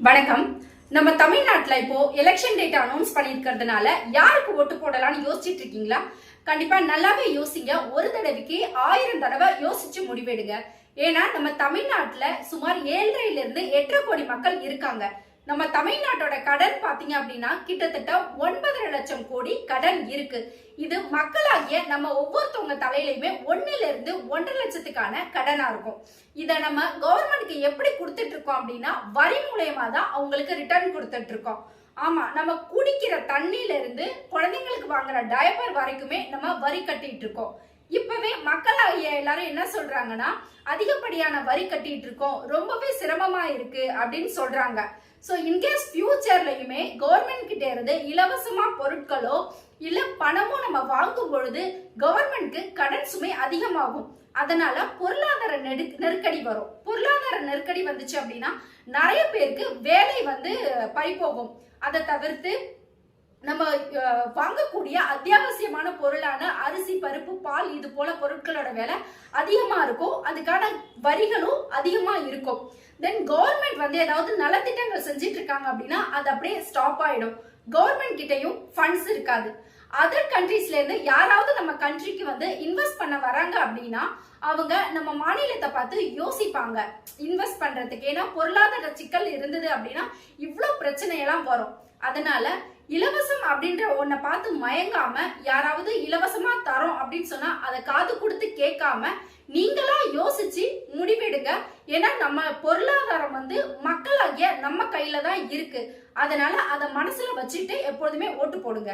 வணக்கம். நம்ம தமிழ்நாட்டுல இப்போ எலெக்ஷன் டேட் அனௌன்ஸ் பண்ணிருக்கிறதுனால யாருக்கு ஓட்டு போடலாம்னு யோசிச்சுட்டு இருக்கீங்களா? கண்டிப்பா நல்லாவே யோசிங்க. ஒரு தடவைக்கு 1000 தடவை யோசிச்சு முடிவெடுங்க. ஏன்னா நம்ம தமிழ்நாட்டுல சுமார் 7.5 இருந்து 8.5 கோடி மக்கள் இருக்காங்க. நம்ம தமிழ்நாட்டோட கடன் பாத்தீங்க அப்படின்னா கிட்டத்தட்ட 9.5 லட்சம் கோடி கடன் இருக்கு. இது மக்களாகிய நம்ம ஒவ்வொருத்தவங்க தலையிலுமே 1 இருந்து 1.5 லட்சத்துக்கான கடனா இருக்கும். இத நம்ம கவர்மெண்ட்க்கு எப்படி கொடுத்துட்டு இருக்கோம் அப்படின்னா வரி மூலயமா தான் அவங்களுக்கு ரிட்டர்ன் கொடுத்துட்டு இருக்கோம். ஆமா, நம்ம குடிக்கிற தண்ணியில இருந்து குழந்தைங்களுக்கு வாங்குற டயப்பர் வரைக்குமே நம்ம வரி கட்டிட்டு இருக்கோம். இப்பவே மக்களாகிய எல்லாரும் என்ன சொல்றாங்கன்னா அதிகப்படியான வரி கட்டிட்டு இருக்கோம், ரொம்பவே சிரமமா இருக்கு அப்படின்னு சொல்றாங்க. சோ இன்கேஸ் ஃபியூச்சர்லயுமே கவர்மெண்ட் கிட்ட இருந்து இலவசமா பொருட்களோ இல்ல பணமோ நம்ம வாங்கும் பொழுது கவர்மெண்ட்க்கு கடன் சுமை அதிகமாகும். அதனால பொருளாதார நெருக்கடி வரும். பொருளாதார நெருக்கடி வந்துச்சு அப்படின்னா நிறைய பேருக்கு வேலை பறிபோகும். அதை தவிர்த்து நம்ம வாங்கக்கூடிய அத்தியாவசியமான பொருளான அரிசி, பருப்பு, பால் இது போல பொருட்களோட விலை அதிகமா இருக்கும். அதுக்கான வரிகளும் அதிகமா இருக்கும். தென் கவர்மெண்ட் ஏதாவது நலத்திட்டங்கள் செஞ்சிட்டு இருக்காங்க அப்படின்னா அது அப்படியே ஸ்டாப் ஆயிடும். கவர்மெண்ட் கிட்டையும் ஃபண்ட்ஸ் இருக்காது. அதர் கண்ட்ரீஸ்ல இருந்து யாராவது நம்ம கண்ட்ரிக்கு இன்வெஸ்ட் பண்ண வராங்க அப்படின்னா அவங்க நம்ம மாநிலத்தை பார்த்து யோசிப்பாங்க இன்வெஸ்ட் பண்றதுக்கு. ஏன்னா பொருளாதார சிக்கல் இருந்தது அப்படின்னா இவ்வளவு பிரச்சனை எல்லாம் வரும். அதனால இலவசம் அப்படின்ற ஒன்ன பார்த்து மயங்காம யாராவது இலவசமா தரோம் அப்படின்னு சொன்னா அதை காது கொடுத்து கேட்காம நீங்களா யோசிச்சு முடிவெடுங்க. ஏன்னா நம்ம பொருளாதாரம் மக்களாகிய நம்ம கையில தான் இருக்கு. அதனால அதை மனசுல வச்சுட்டு எப்பொழுதுமே ஓட்டு போடுங்க.